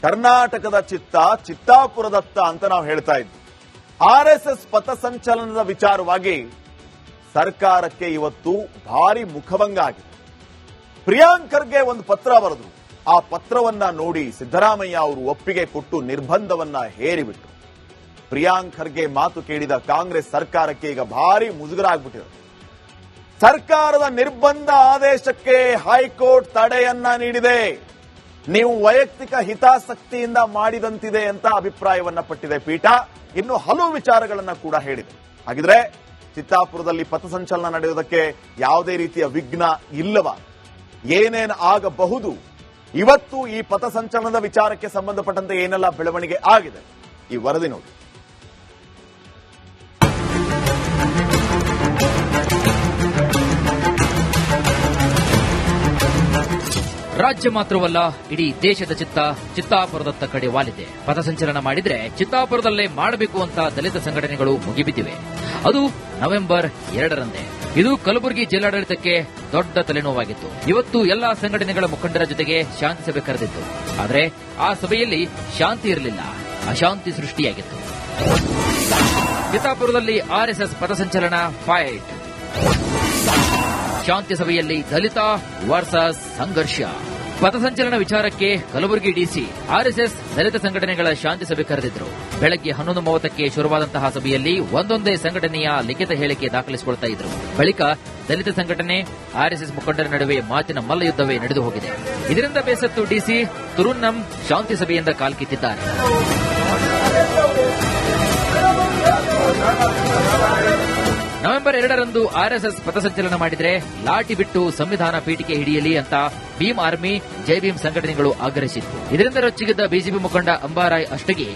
ಕರ್ನಾಟಕದ ಚಿತ್ತ ಚಿತ್ತಾಪುರದತ್ತ ಅಂತ ನಾವು ಹೇಳ್ತಾ ಇದ್ವಿ. ಆರ್ಎಸ್ಎಸ್ ಪಥಸಂಚಲನದ ವಿಚಾರವಾಗಿ ಸರ್ಕಾರಕ್ಕೆ ಇವತ್ತು ಭಾರಿ ಮುಖಭಂಗ ಆಗಿದೆ. ಪ್ರಿಯಾಂಕ್ ಖರ್ಗೆ ಒಂದು ಪತ್ರ ಬರೆದ್ರು. ಆ ಪತ್ರವನ್ನ ನೋಡಿ ಸಿದ್ದರಾಮಯ್ಯ ಅವರು ಒಪ್ಪಿಗೆ ಕೊಟ್ಟು ನಿರ್ಬಂಧವನ್ನ ಹೇರಿಬಿಟ್ರು. ಪ್ರಿಯಾಂಕ್ ಖರ್ಗೆ ಮಾತು ಕೇಳಿದ ಕಾಂಗ್ರೆಸ್ ಸರ್ಕಾರಕ್ಕೆ ಈಗ ಭಾರಿ ಮುಜುಗರ ಆಗ್ಬಿಟ್ಟಿದೆ. ಸರ್ಕಾರದ ನಿರ್ಬಂಧ ಆದೇಶಕ್ಕೆ ಹೈಕೋರ್ಟ್ ತಡೆಯನ್ನ ನೀಡಿದೆ. ನೀವು ವೈಯಕ್ತಿಕ ಹಿತಾಸಕ್ತಿಯಿಂದ ಮಾಡಿದಂತಿದೆ ಅಂತ ಅಭಿಪ್ರಾಯವನ್ನ ಪಟ್ಟಿದೆ ಪೀಠ. ಇನ್ನು ಹಲವು ವಿಚಾರಗಳನ್ನ ಕೂಡ ಹೇಳಿದೆ. ಹಾಗಿದ್ರೆ ಚಿತ್ತಾಪುರದಲ್ಲಿ ಪಥಸಂಚಲನ ನಡೆಯುವುದಕ್ಕೆ ಯಾವುದೇ ರೀತಿಯ ವಿಘ್ನ ಇಲ್ಲವಾ? ಏನೇನು ಆಗಬಹುದು? ಇವತ್ತು ಈ ಪಥಸಂಚಲನದ ವಿಚಾರಕ್ಕೆ ಸಂಬಂಧಪಟ್ಟಂತೆ ಏನೆಲ್ಲ ಬೆಳವಣಿಗೆ ಆಗಿದೆ ಈ ವರದಿ ನೋಡಿ. ರಾಜ್ಯ ಮಾತ್ರವಲ್ಲ, ಇಡೀ ದೇಶದ ಚಿತ್ತ ಚಿತ್ತಾಪುರದತ್ತ ಕಡೆ ವಾಲಿದೆ. ಪಥಸಂಚಲನ ಮಾಡಿದ್ರೆ ಚಿತ್ತಾಪುರದಲ್ಲೇ ಮಾಡಬೇಕು ಅಂತ ದಲಿತ ಸಂಘಟನೆಗಳು ಮುಗಿಬಿದ್ದಿವೆ. ಅದು ನವೆಂಬರ್ 2ರಂದೇ. ಇದು ಕಲಬುರಗಿ ಜಿಲ್ಲಾಡಳಿತಕ್ಕೆ ದೊಡ್ಡ ತಲೆನೋವಾಗಿತ್ತು. ಇವತ್ತು ಎಲ್ಲಾ ಸಂಘಟನೆಗಳ ಮುಖಂಡರ ಜೊತೆಗೆ ಶಾಂತಿ ಸಭೆ ಕರೆದಿತ್ತು. ಆದರೆ ಆ ಸಭೆಯಲ್ಲಿ ಶಾಂತಿ ಇರಲಿಲ್ಲ, ಅಶಾಂತಿ ಸೃಷ್ಟಿಯಾಗಿತ್ತು. ಚಿತ್ತಾಪುರದಲ್ಲಿ ಆರ್ಎಸ್ಎಸ್ ಪಥಸಂಚಲನ ಫೈಟ್. ಶಾಂತಿ ಸಭೆಯಲ್ಲಿ ದಲಿತ ವರ್ಸಸ್ ಸಂಘರ್ಷ. ಪಥಸಂಚಲನ ವಿಚಾರಕ್ಕೆ ಕಲಬುರಗಿ ಡಿಸಿ ಆರ್ಎಸ್ಎಸ್ ದಲಿತ ಸಂಘಟನೆಗಳ ಶಾಂತಿ ಸಭೆ ಕರೆದಿದ್ರು. ಬೆಳಗ್ಗೆ 11:30ಕ್ಕೆ ಶುರುವಾದಂತಹ ಸಭೆಯಲ್ಲಿ ಒಂದೊಂದೇ ಸಂಘಟನೆಯ ಲಿಖಿತ ಹೇಳಿಕೆ ದಾಖಲಿಸಿಕೊಳ್ತಾ ಇದ್ರು. ಬಳಿಕ ದಲಿತ ಸಂಘಟನೆ ಆರ್ಎಸ್ಎಸ್ ಮುಖಂಡರ ನಡುವೆ ಮಾತಿನ ಮಲ್ಲಯುದ್ಧವೇ ನಡೆದು ಹೋಗಿದೆ. ಇದರಿಂದ ಬೇಸತ್ತು ಡಿಸಿ ತುರುನ್ನಂ ಶಾಂತಿ ಸಭೆಯಿಂದ ಕಾಲ್ಕಿತ್ತಿದ್ದಾರೆ. ನವೆಂಬರ್ 2ರಂದು ಆರ್ಎಸ್ಎಸ್ ಪಥಸಂಚಲನ ಮಾಡಿದ್ರೆ ಲಾಠಿ ಬಿಟ್ಟು ಸಂವಿಧಾನ ಪೀಠಿಕೆ ಹಿಡಿಯಲಿ ಅಂತ ಭೀಮ್ ಆರ್ಮಿ, ಜೈ ಭೀಮ್ ಸಂಘಟನೆಗಳು ಆಗ್ರಹಿಸಿತ್ತು. ಇದರಿಂದ ರೊಚ್ಚಿಗೆದ್ದ ಬಿಜೆಪಿ ಮುಖಂಡ ಅಂಬಾರಾಯ್ ಅಷ್ಟಗಿ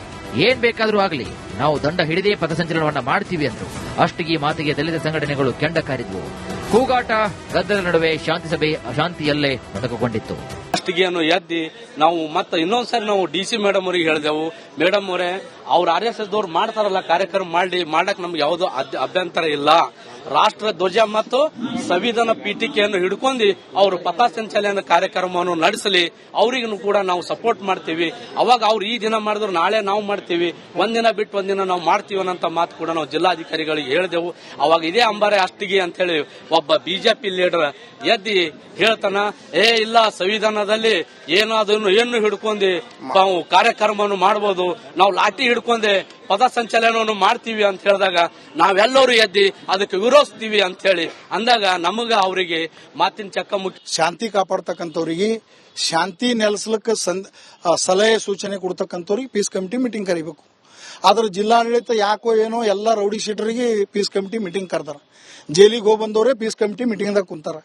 ಏನ್ ಬೇಕಾದರೂ ಆಗಲಿ, ನಾವು ದಂಡ ಹಿಡಿದೇ ಪಥಸಂಚಲನವನ್ನ ಮಾಡ್ತೀವಿ ಅಂದ್ರು. ಅಷ್ಟಗಿ ಮಾತಿಗೆ ದಲಿತ ಸಂಘಟನೆಗಳು ಕೆಂಡ ಕಾರಿದ್ವು. ಕೂಗಾಟ, ಗದ್ದಲ ನಡುವೆ ಶಾಂತಿ ಸಭೆ ಅಶಾಂತಿಯಲ್ಲೇ ಮೊಟಕುಗೊಂಡಿತ್ತು. ಅಷ್ಟಗಿಯನ್ನು ಎದ್ದಿ ನಾವು ಮತ್ತೆ ಇನ್ನೊಂದ್ಸರಿ ನಾವು ಡಿಸಿ ಮೇಡಮ್ ಅವರಿಗೆ ಹೇಳಿದೆವು, ಮೇಡಮ್ ಅವರೇ ಅವ್ರು ಆರ್ಎಸ್ಎಸ್ ದವ್ರು ಮಾಡ್ತಾರಲ್ಲ ಕಾರ್ಯಕ್ರಮ ಮಾಡಕ್ ನಮ್ಗೆ ಯಾವುದೋ ಅಭ್ಯಂತರ ಇಲ್ಲ. ರಾಷ್ಟ್ರ ಧ್ವಜ ಮತ್ತು ಸಂವಿಧಾನ ಪೀಠಿಕೆಯನ್ನು ಹಿಡ್ಕೊಂಡು ಅವರು ಪಥಸಂಚಲನ ಕಾರ್ಯಕ್ರಮವನ್ನು ನಡೆಸಲಿ, ಅವರಿಗೂ ಕೂಡ ನಾವು ಸಪೋರ್ಟ್ ಮಾಡ್ತೀವಿ. ಅವಾಗ ಅವ್ರು ಈ ದಿನ ಮಾಡಿದ್ರು ನಾಳೆ ನಾವು ಮಾಡ್ತೀವಿ, ಒಂದಿನ ಬಿಟ್ಟು ಒಂದಿನ ನಾವು ಮಾಡ್ತೀವಿ ಅನ್ನೋ ಮಾತು ಕೂಡ ನಾವು ಜಿಲ್ಲಾಧಿಕಾರಿಗಳಿಗೆ ಹೇಳಿದೆವು. ಅವಾಗ ಇದೇ ಅಂಬಾರೆ ಅಷ್ಟಗಿ ಅಂತ ಹೇಳಿ ಒಬ್ಬ ಬಿಜೆಪಿ ಲೀಡರ್ ಎದ್ದಿ ಹೇಳ್ತಾನ, ಇಲ್ಲ ಸಂವಿಧಾನದಲ್ಲಿ ಏನು ಹಿಡ್ಕೊಂಡು ನಾವು ಕಾರ್ಯಕ್ರಮವನ್ನು ಮಾಡಬಹುದು, ನಾವು ಲಾಠಿ ಹಿಡ್ಕೊಂಡೆ ಪಥಸಂಚಲನವನ್ನು ಮಾಡ್ತೀವಿ ಅಂತ ಹೇಳಿದಾಗ ನಾವೆಲ್ಲರೂ ಎದ್ದಿ ಅದಕ್ಕೆ ವಿರೋಧಿಸ್ತೀವಿ ಅಂತ ಹೇಳಿ ಅಂದಾಗ ನಮಗ ಅವರಿಗೆ ಮಾತಿನ ಚಕ್ಕ ಮುಖ್ಯ. ಶಾಂತಿ ಕಾಪಾಡ್ತಕ್ಕಂಥವ್ರಿಗೆ, ಶಾಂತಿ ನೆಲೆಸಲಿಕ್ಕೆ ಸಲಹೆ ಸೂಚನೆ ಕೊಡ್ತಕ್ಕಂಥವ್ರಿಗೆ ಪೀಸ್ ಕಮಿಟಿ ಮೀಟಿಂಗ್ ಕರಿಬೇಕು. ಆದ್ರೆ ಜಿಲ್ಲಾಡಳಿತ ಯಾಕೋ ಏನೋ ಎಲ್ಲ ರೌಡಿ ಶೀಟರಿಗೆ ಪೀಸ್ ಕಮಿಟಿ ಮೀಟಿಂಗ್ ಕರೆದಾರ. ಜೈಲಿಗೆ ಹೋಗಿ ಬಂದವರೇ ಪೀಸ್ ಕಮಿಟಿ ಮೀಟಿಂಗ್ದಾಗ ಕುಂತಾರ.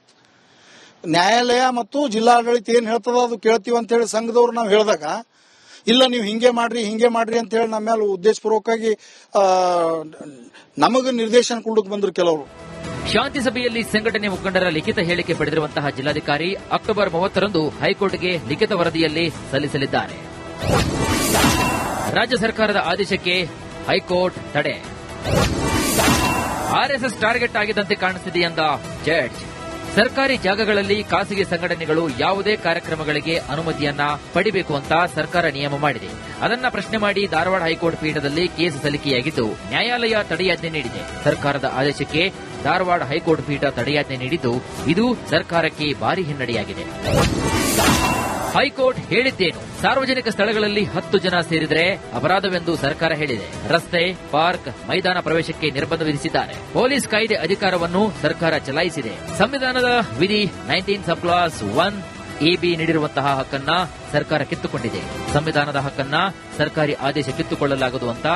ನ್ಯಾಯಾಲಯ ಮತ್ತು ಜಿಲ್ಲಾಡಳಿತ ಏನ್ ಹೇಳ್ತದ ಅದು ಕೇಳ್ತೀವಿ ಅಂತ ಹೇಳಿ ಸಂಘದವ್ರು ನಾವು ಹೇಳಿದಾಗ ಇಲ್ಲ ನೀವು ಹಿಂಗೆ ಮಾಡ್ರಿ ಅಂತ ಹೇಳಿ ನಮ್ಮ ಮೇಲೆ ಉದ್ದೇಶಪೂರ್ವಕವಾಗಿ ನಮಗ ನಿರ್ದೇಶನ ಕೊಡಕ್ ಬಂದ್ರು ಕೆಲವರು. ಶಾಂತಿ ಸಭೆಯಲ್ಲಿ ಸಂಘಟನೆ ಮುಖಂಡರ ಲಿಖಿತ ಹೇಳಿಕೆ ಪಡೆದಿರುವಂತಹ ಜಿಲ್ಲಾಧಿಕಾರಿ ಅಕ್ಟೋಬರ್ 30ರಂದು ಹೈಕೋರ್ಟ್ಗೆ ಲಿಖಿತ ವರದಿಯಲ್ಲಿ ಸಲ್ಲಿಸಲಿದ್ದಾರೆ. ರಾಜ್ಯ ಸರ್ಕಾರದ ಆದೇಶಕ್ಕೆ ಹೈಕೋರ್ಟ್ ತಡೆ. ಆರ್ಎಸ್ಎಸ್ ಟಾರ್ಗೆಟ್ ಆಗಿದ್ದಂತೆ ಕಾಣಿಸುತ್ತಿದೆ ಎಂದ ಜಡ್ಜ್. ಸರ್ಕಾರಿ ಜಾಗಗಳಲ್ಲಿ ಖಾಸಗಿ ಸಂಘಟನೆಗಳು ಯಾವುದೇ ಕಾರ್ಯಕ್ರಮಗಳಿಗೆ ಅನುಮತಿಯನ್ನ ಪಡಿಬೇಕು ಅಂತ ಸರ್ಕಾರ ನಿಯಮ ಮಾಡಿದೆ. ಅದನ್ನ ಪ್ರಶ್ನೆ ಮಾಡಿ ಧಾರವಾಡ ಹೈಕೋರ್ಟ್ ಪೀಠದಲ್ಲಿ ಕೇಸ್ ಸಲ್ಲಿಕೆಯಾಗಿದ್ದು ನ್ಯಾಯಾಲಯ ತಡೆಯಾಜ್ಞೆ ನೀಡಿದೆ. ಸರ್ಕಾರದ ಆದೇಶಕ್ಕೆ ಧಾರವಾಡ ಹೈಕೋರ್ಟ್ ಪೀಠ ತಡೆಯಾಜ್ಞೆ ನೀಡಿದ್ದು ಇದು ಸರ್ಕಾರಕ್ಕೆ ಭಾರಿ ಹಿನ್ನಡೆಯಾಗಿದೆ. ಹೈಕೋರ್ಟ್ ಹೇಳಿದ್ದೇನು? ಸಾರ್ವಜನಿಕ ಸ್ಥಳಗಳಲ್ಲಿ 10 ಜನ ಸೇರಿದರೆ ಅಪರಾಧವೆಂದು ಸರ್ಕಾರ ಹೇಳಿದೆ. ರಸ್ತೆ, ಪಾರ್ಕ್, ಮೈದಾನ ಪ್ರವೇಶಕ್ಕೆ ನಿರ್ಬಂಧ ವಿಧಿಸಿದ್ದಾರೆ. ಪೊಲೀಸ್ ಕಾಯ್ದೆ ಅಧಿಕಾರವನ್ನು ಸರ್ಕಾರ ಚಲಾಯಿಸಿದೆ. ಸಂವಿಧಾನದ ವಿಧಿ 19 ಸಬ್ ಕ್ಲಾಸ್ 1 ಎಬಿ ನೀಡಿರುವಂತಹ ಹಕ್ಕನ್ನ ಸರ್ಕಾರ ಕಿತ್ತುಕೊಂಡಿದೆ. ಸಂವಿಧಾನದ ಹಕ್ಕನ್ನ ಸರ್ಕಾರಿ ಆದೇಶ ಕಿತ್ತುಕೊಳ್ಳಲಾಗದು ಅಂತ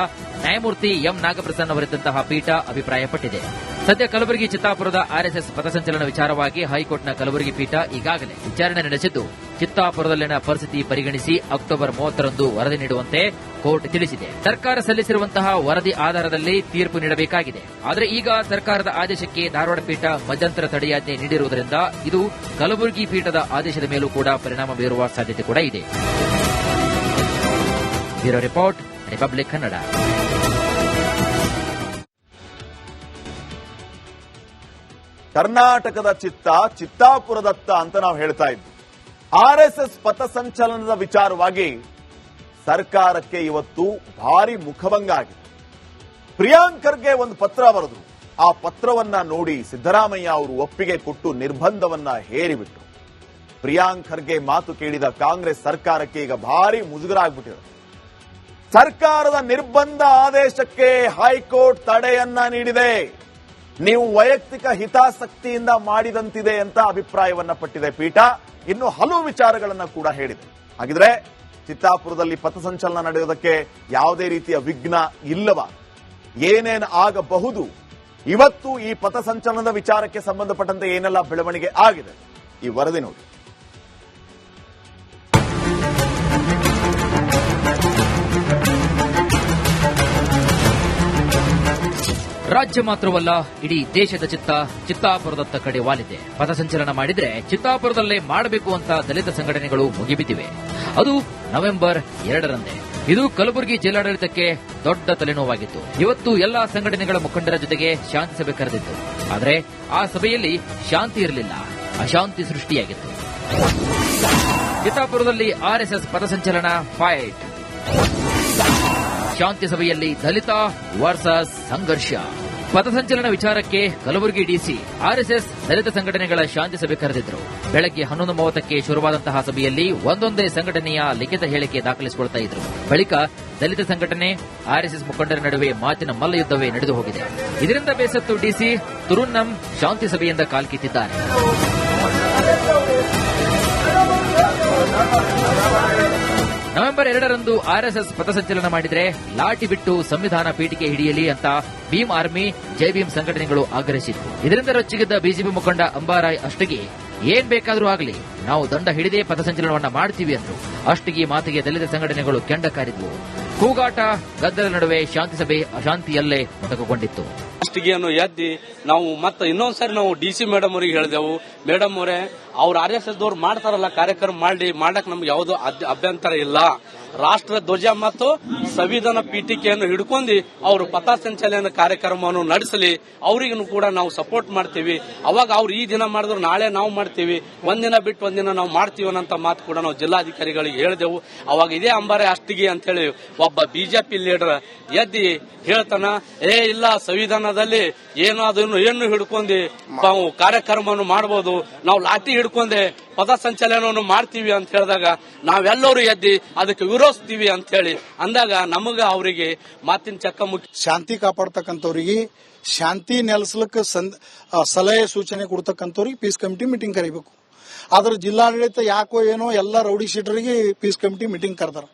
ನ್ಯಾಯಮೂರ್ತಿ ಎಂ ನಾಗಪ್ರಸನ್ನ ಅವರಿದ್ದಂತಹ ಪೀಠ ಅಭಿಪ್ರಾಯಪಟ್ಟಿದೆ. ಸದ್ಯ ಕಲಬುರಗಿ ಚಿತ್ತಾಪುರದ ಆರ್ಎಸ್ಎಸ್ ಪಥಸಂಚಲನ ವಿಚಾರವಾಗಿ ಹೈಕೋರ್ಟ್ನ ಕಲಬುರಗಿ ಪೀಠ ಈಗಾಗಲೇ ವಿಚಾರಣೆ ನಡೆಸಿದ್ದು ಚಿತ್ತಾಪುರದಲ್ಲಿನ ಪರಿಸ್ಥಿತಿ ಪರಿಗಣಿಸಿ ಅಕ್ಟೋಬರ್ 30ರಂದು ವರದಿ ನೀಡುವಂತೆ ಕೋರ್ಟ್ ತಿಳಿಸಿದೆ. ಸರ್ಕಾರ ಸಲ್ಲಿಸಿರುವಂತಹ ವರದಿ ಆಧಾರದಲ್ಲಿ ತೀರ್ಪು ನೀಡಬೇಕಾಗಿದೆ. ಆದರೆ ಈಗ ಸರ್ಕಾರದ ಆದೇಶಕ್ಕೆ ಧಾರವಾಡ ಪೀಠ ಮಧ್ಯಂತರ ತಡೆಯಾಜ್ಞೆ ನೀಡಿರುವುದರಿಂದ ಇದು ಕಲಬುರಗಿ ಪೀಠದ ಆದೇಶದ ಮೇಲೂ ಕೂಡ ಪರಿಣಾಮ ಬೀರುವ ಸಾಧ್ಯತೆ ಕೂಡ ಇದೆ. Bureau report, republic Kannada. ಕರ್ನಾಟಕದ ಚಿತ್ತ ಚಿತ್ತಾಪುರದತ್ತ ಅಂತ ನಾವು ಹೇಳ್ತಾ ಇದ್ವಿ. ಆರ್ಎಸ್ಎಸ್ ಪಥಸಂಚಲನದ ವಿಚಾರವಾಗಿ ಸರ್ಕಾರಕ್ಕೆ ಇವತ್ತು ಭಾರಿ ಮುಖಭಂಗ ಆಗಿದೆ. ಪ್ರಿಯಾಂಕ್ ಖರ್ಗೆ ಒಂದು ಪತ್ರ ಬರೆದ್ರು. ಆ ಪತ್ರವನ್ನ ನೋಡಿ ಸಿದ್ದರಾಮಯ್ಯ ಅವರು ಒಪ್ಪಿಗೆ ಕೊಟ್ಟು ನಿರ್ಬಂಧವನ್ನ ಹೇರಿಬಿಟ್ರು. ಪ್ರಿಯಾಂಕ್ ಖರ್ಗೆ ಮಾತು ಕೇಳಿದ ಕಾಂಗ್ರೆಸ್ ಸರ್ಕಾರಕ್ಕೆ ಈಗ ಭಾರಿ ಮುಜುಗರ ಆಗ್ಬಿಟ್ಟಿದೆ. ಸರ್ಕಾರದ ನಿರ್ಬಂಧ ಆದೇಶಕ್ಕೆ ಹೈಕೋರ್ಟ್ ತಡೆಯನ್ನ ನೀಡಿದೆ. ನೀವು ವೈಯಕ್ತಿಕ ಹಿತಾಸಕ್ತಿಯಿಂದ ಮಾಡಿದಂತಿದೆ ಅಂತ ಅಭಿಪ್ರಾಯವನ್ನ ಪಟ್ಟಿದೆ ಪೀಠ. ಇನ್ನು ಹಲವು ವಿಚಾರಗಳನ್ನ ಕೂಡ ಹೇಳಿದೆ. ಹಾಗಿದ್ರೆ ಚಿತ್ತಾಪುರದಲ್ಲಿ ಪಥಸಂಚಲನ ನಡೆಯೋದಕ್ಕೆ ಯಾವುದೇ ರೀತಿಯ ವಿಘ್ನ ಇಲ್ಲವ? ಏನೇನು ಆಗಬಹುದು? ಇವತ್ತು ಈ ಪಥಸಂಚಲನದ ವಿಚಾರಕ್ಕೆ ಸಂಬಂಧಪಟ್ಟಂತೆ ಏನೆಲ್ಲ ಬೆಳವಣಿಗೆ ಆಗಿದೆ ಈ ವರದಿ ನೋಡಿ. ರಾಜ್ಯ ಮಾತ್ರವಲ್ಲ, ಇಡೀ ದೇಶದ ಚಿತ್ತ ಚಿತ್ತಾಪುರದತ್ತ ಕಡೆ ವಾಲಿದೆ. ಪಥಸಂಚಲನ ಮಾಡಿದ್ರೆ ಚಿತ್ತಾಪುರದಲ್ಲೇ ಮಾಡಬೇಕು ಅಂತ ದಲಿತ ಸಂಘಟನೆಗಳು ಮುಗಿಬಿದ್ದಿವೆ. ಅದು ನವೆಂಬರ್ 2ರಂದೇ. ಇದು ಕಲಬುರಗಿ ಜಿಲ್ಲಾಡಳಿತಕ್ಕೆ ದೊಡ್ಡ ತಲೆನೋವಾಗಿತ್ತು. ಇವತ್ತು ಎಲ್ಲಾ ಸಂಘಟನೆಗಳ ಮುಖಂಡರ ಜೊತೆಗೆ ಶಾಂತಿ ಸಭೆ ಕರೆದಿತ್ತು. ಆದರೆ ಆ ಸಭೆಯಲ್ಲಿ ಶಾಂತಿ ಇರಲಿಲ್ಲ, ಅಶಾಂತಿ ಸೃಷ್ಟಿಯಾಗಿತ್ತು. ಚಿತ್ತಾಪುರದಲ್ಲಿ ಆರ್ಎಸ್ಎಸ್ ಪಥಸಂಚಲನ ಫೈಟ್. ಶಾಂತಿ ಸಭೆಯಲ್ಲಿ ದಲಿತ ವರ್ಸಸ್ ಸಂಘರ್ಷ. ಪಥಸಂಚಲನ ವಿಚಾರಕ್ಕೆ ಕಲಬುರಗಿ ಡಿಸಿ ಆರ್ಎಸ್ಎಸ್ ದಲಿತ ಸಂಘಟನೆಗಳ ಶಾಂತಿ ಸಭೆ ಕರೆದಿದ್ರು. ಬೆಳಗ್ಗೆ 11:30ಕ್ಕೆ ಶುರುವಾದಂತಹ ಸಭೆಯಲ್ಲಿ ಒಂದೊಂದೇ ಸಂಘಟನೆಯ ಲಿಖಿತ ಹೇಳಿಕೆ ದಾಖಲಿಸಿಕೊಳ್ತಾ ಇದ್ರು. ಬಳಿಕ ದಲಿತ ಸಂಘಟನೆ ಆರ್ಎಸ್ಎಸ್ ಮುಖಂಡರ ನಡುವೆ ಮಾತಿನ ಮಲ್ಲಯುದ್ಧವೇ ನಡೆದು ಹೋಗಿದೆ. ಇದರಿಂದ ಬೇಸತ್ತು ಡಿಸಿ ತುರುನ್ನಂ ಶಾಂತಿ ಸಭೆಯಿಂದ ಕಾಲ್ಕಿತ್ತಿದ್ದಾರೆ. ನವೆಂಬರ್ 2ರಂದು ಆರ್ಎಸ್ಎಸ್ ಪಥಸಂಚಲನ ಮಾಡಿದ್ರೆ ಲಾಠಿ ಬಿಟ್ಟು ಸಂವಿಧಾನ ಪೀಠಿಕೆ ಹಿಡಿಯಲಿ ಅಂತ ಭೀಮ್ ಆರ್ಮಿ, ಜೈ ಭೀಮ್ ಸಂಘಟನೆಗಳು ಆಗ್ರಹಿಸಿತ್ತು. ಇದರಿಂದ ರೊಚ್ಚಿಗೆದ್ದ ಬಿಜೆಪಿ ಮುಖಂಡ ಅಂಬಾರಾಯ್ ಅಷ್ಟಗಿ ಏನ್ ಬೇಕಾದರೂ ಆಗಲಿ, ನಾವು ದಂಡ ಹಿಡಿದೇ ಪಥಸಂಚಲನವನ್ನ ಮಾಡ್ತೀವಿ ಅಂದ್ರು. ಅಷ್ಟಗಿ ಮಾತಿಗೆ ದಲಿತ ಸಂಘಟನೆಗಳು ಕೆಂಡ ಕಾರಿದ್ವು. ಕೂಗಾಟ, ಗದ್ದಲ ನಡುವೆ ಶಾಂತಿ ಸಭೆ ಅಶಾಂತಿಯಲ್ಲೇ ಮೊಟಕುಗೊಂಡಿತ್ತು. ಅಷ್ಟಿಗೆಯನ್ನು ಎದ್ದಿ ನಾವು ಮತ್ತೆ ಇನ್ನೊಂದ್ಸರಿ ನಾವು ಡಿಸಿ ಮೇಡಮ್ ಅವರಿಗೆ ಹೇಳಿದೆವು, ಮೇಡಮ್ ಅವರೇ ಅವ್ರು ಆರ್ಎಸ್ಎಸ್ ದವ್ರು ಮಾಡ್ತಾರಲ್ಲ ಕಾರ್ಯಕ್ರಮ ಮಾಡಕ್ ನಮ್ಗೆ ಯಾವುದೋ ಅಭ್ಯಂತರ ಇಲ್ಲ. ರಾಷ್ಟ್ರ ಧ್ವಜ ಮತ್ತು ಸಂವಿಧಾನ ಪೀಠಿಕೆಯನ್ನು ಹಿಡ್ಕೊಂಡು ಅವರು ಪಥಸಂಚಲನ ಕಾರ್ಯಕ್ರಮವನ್ನು ನಡೆಸಲಿ, ಅವರಿಗೂ ಕೂಡ ನಾವು ಸಪೋರ್ಟ್ ಮಾಡ್ತೀವಿ. ಅವಾಗ ಅವ್ರು ಈ ದಿನ ಮಾಡಿದ್ರು ನಾಳೆ ನಾವು ಮಾಡ್ತೀವಿ, ಒಂದಿನ ಬಿಟ್ಟು ಒಂದಿನ ನಾವು ಮಾಡ್ತೀವಿ ಅನ್ನೋ ಮಾತು ಕೂಡ ನಾವು ಜಿಲ್ಲಾಧಿಕಾರಿಗಳಿಗೆ ಹೇಳಿದೆವು. ಅವಾಗ ಇದೇ ಅಂಬಾರೆ ಅಷ್ಟಿಗೆ ಅಂತ ಹೇಳಿ ಒಬ್ಬ ಬಿಜೆಪಿ ಲೀಡರ್ ಎದ್ದಿ ಹೇಳ್ತಾನ, ಇಲ್ಲ ಸಂವಿಧಾನದಲ್ಲಿ ಏನು ಹಿಡ್ಕೊಂಡು ನಾವು ಕಾರ್ಯಕ್ರಮವನ್ನು ಮಾಡಬಹುದು, ನಾವು ಲಾಠಿ ಹಿಡ್ಕೊಂಡೆ ಪಥಸಂಚಲನವನ್ನು ಮಾಡ್ತೀವಿ ಅಂತ ಹೇಳಿದಾಗ ನಾವೆಲ್ಲರೂ ಎದ್ದಿ ಅದಕ್ಕೆ ವಿರೋಧಿಸ್ತೀವಿ ಅಂತ ಹೇಳಿ ಅಂದಾಗ ನಮಗ ಅವರಿಗೆ ಮಾತಿನ ಚಕ್ಕ ಮುಖ್ಯ. ಶಾಂತಿ ಕಾಪಾಡ್ತಕ್ಕಂಥವ್ರಿಗೆ, ಶಾಂತಿ ನೆಲೆಸಲಿಕ್ಕೆ ಸಲಹೆ ಸೂಚನೆ ಕೊಡ್ತಕ್ಕಂಥವ್ರಿಗೆ ಪೀಸ್ ಕಮಿಟಿ ಮೀಟಿಂಗ್ ಕರಿಬೇಕು. ಆದ್ರೆ ಜಿಲ್ಲಾಡಳಿತ ಯಾಕೋ ಏನೋ ಎಲ್ಲ ರೌಡಿ ಶೀಟರಿಗೆ ಪೀಸ್ ಕಮಿಟಿ ಮೀಟಿಂಗ್ ಕರೆದಾರ.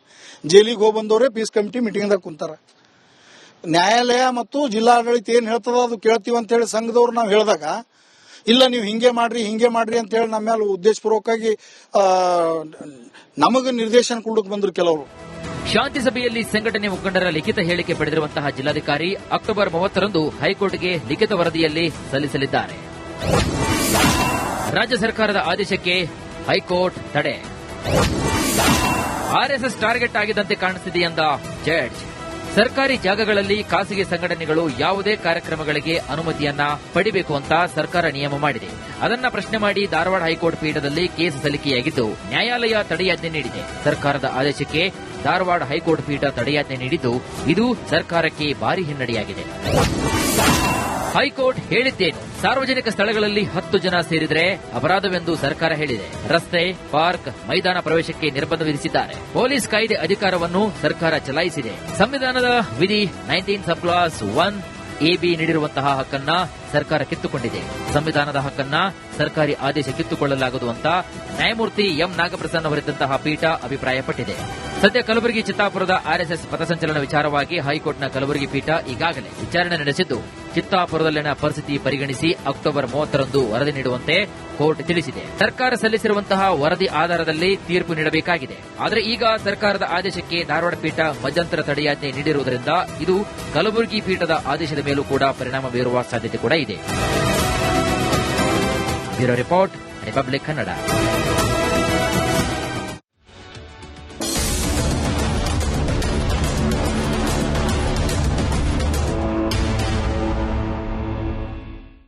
ಜೈಲಿಗೆ ಹೋಗಿ ಬಂದವರೇ ಪೀಸ್ ಕಮಿಟಿ ಮೀಟಿಂಗ್ದಾಗ ಕುಂತಾರ. ನ್ಯಾಯಾಲಯ ಮತ್ತು ಜಿಲ್ಲಾಡಳಿತ ಏನ್ ಹೇಳ್ತದ ಅದು ಕೇಳ್ತೀವಿ ಅಂತ ಹೇಳಿ ಸಂಘದವ್ರು ನಾವು ಹೇಳಿದಾಗ, ಇಲ್ಲ ನೀವು ಹಿಂಗೆ ಮಾಡ್ರಿ ಅಂತ ಹೇಳಿ ನಮ್ಮ ಮೇಲೆ ಉದ್ದೇಶಪೂರ್ವಕವಾಗಿ ನಮಗೆ ನಿರ್ದೇಶನ ಕೊಡಕ್ ಬಂದ್ರು ಕೆಲವರು. ಶಾಂತಿ ಸಭೆಯಲ್ಲಿ ಸಂಘಟನೆ ಮುಖಂಡರ ಲಿಖಿತ ಹೇಳಿಕೆ ಪಡೆದಿರುವಂತಹ ಜಿಲ್ಲಾಧಿಕಾರಿ ಅಕ್ಟೋಬರ್ 30ರಂದು ಹೈಕೋರ್ಟ್ಗೆ ಲಿಖಿತ ವರದಿಯಲ್ಲಿ ಸಲ್ಲಿಸಲಿದ್ದಾರೆ. ರಾಜ್ಯ ಸರ್ಕಾರದ ಆದೇಶಕ್ಕೆ ಹೈಕೋರ್ಟ್ ತಡೆ. ಆರ್ಎಸ್ಎಸ್ ಟಾರ್ಗೆಟ್ ಆಗಿದ್ದಂತೆ ಕಾಣಿಸುತ್ತಿದೆ ಎಂದ ಜಡ್ಜ್. ಸರ್ಕಾರಿ ಜಾಗಗಳಲ್ಲಿ ಖಾಸಗಿ ಸಂಘಟನೆಗಳು ಯಾವುದೇ ಕಾರ್ಯಕ್ರಮಗಳಿಗೆ ಅನುಮತಿಯನ್ನ ಪಡಿಬೇಕು ಅಂತ ಸರ್ಕಾರ ನಿಯಮ ಮಾಡಿದೆ. ಅದನ್ನ ಪ್ರಶ್ನೆ ಮಾಡಿ ಧಾರವಾಡ ಹೈಕೋರ್ಟ್ ಪೀಠದಲ್ಲಿ ಕೇಸ್ ಸಲ್ಲಿಕೆಯಾಗಿದ್ದು ನ್ಯಾಯಾಲಯ ತಡೆಯಾಜ್ಞೆ ನೀಡಿದೆ. ಸರ್ಕಾರದ ಆದೇಶಕ್ಕೆ ಧಾರವಾಡ ಹೈಕೋರ್ಟ್ ಪೀಠ ತಡೆಯಾಜ್ಞೆ ನೀಡಿದ್ದು ಇದು ಸರ್ಕಾರಕ್ಕೆ ಭಾರಿ ಹಿನ್ನಡೆಯಾಗಿದೆ. ಹೈಕೋರ್ಟ್ ಹೇಳಿದ್ದೇನು? ಸಾರ್ವಜನಿಕ ಸ್ಥಳಗಳಲ್ಲಿ 10 ಜನ ಸೇರಿದರೆ ಅಪರಾಧವೆಂದು ಸರ್ಕಾರ ಹೇಳಿದೆ. ರಸ್ತೆ, ಪಾರ್ಕ್, ಮೈದಾನ ಪ್ರವೇಶಕ್ಕೆ ನಿರ್ಬಂಧ ವಿಧಿಸಿದ್ದಾರೆ. ಪೊಲೀಸ್ ಕಾಯ್ದೆ ಅಧಿಕಾರವನ್ನು ಸರ್ಕಾರ ಚಲಾಯಿಸಿದೆ. ಸಂವಿಧಾನದ ವಿಧಿ 19 ಸಬ್ ಕ್ಲಾಸ್ 1AB ನೀಡಿರುವಂತಹ ಹಕ್ಕನ್ನ ಸರ್ಕಾರ ಕಿತ್ತುಕೊಂಡಿದೆ. ಸಂವಿಧಾನದ ಹಕ್ಕನ್ನ ಸರ್ಕಾರಿ ಆದೇಶ ಕಿತ್ತುಕೊಳ್ಳಲಾಗದು ಅಂತ ನ್ಯಾಯಮೂರ್ತಿ ಎಂ ನಾಗಪ್ರಸನ್ನ ಅವರಿದ್ದಂತಹ ಪೀಠ ಅಭಿಪ್ರಾಯಪಟ್ಟಿದೆ. ಸದ್ಯ ಕಲಬುರಗಿ ಚಿತ್ತಾಪುರದ ಆರ್ಎಸ್ಎಸ್ ಪಥಸಂಚಲನ ವಿಚಾರವಾಗಿ ಹೈಕೋರ್ಟ್ನ ಕಲಬುರಗಿ ಪೀಠ ಈಗಾಗಲೇ ವಿಚಾರಣೆ ನಡೆಸಿದ್ದು, ಚಿತ್ತಾಪುರದಲ್ಲಿನ ಪರಿಸ್ಥಿತಿ ಪರಿಗಣಿಸಿ ಅಕ್ಟೋಬರ್ 30ರಂದು ವರದಿ ನೀಡುವಂತೆ ಕೋರ್ಟ್ ತಿಳಿಸಿದೆ. ಸರ್ಕಾರ ಸಲ್ಲಿಸಿರುವಂತಹ ವರದಿ ಆಧಾರದಲ್ಲಿ ತೀರ್ಪು ನೀಡಬೇಕಾಗಿದೆ. ಆದರೆ ಈಗ ಸರ್ಕಾರದ ಆದೇಶಕ್ಕೆ ಧಾರವಾಡ ಪೀಠ ಮಧ್ಯಂತರ ತಡೆಯಾಜ್ಞೆ ನೀಡಿರುವುದರಿಂದ ಇದು ಕಲಬುರಗಿ ಪೀಠದ ಆದೇಶದ ಮೇಲೂ ಕೂಡ ಪರಿಣಾಮ ಬೀರುವ ಸಾಧ್ಯತೆ ಕೂಡ ಇದೆ. Bureau report, republic Kannada.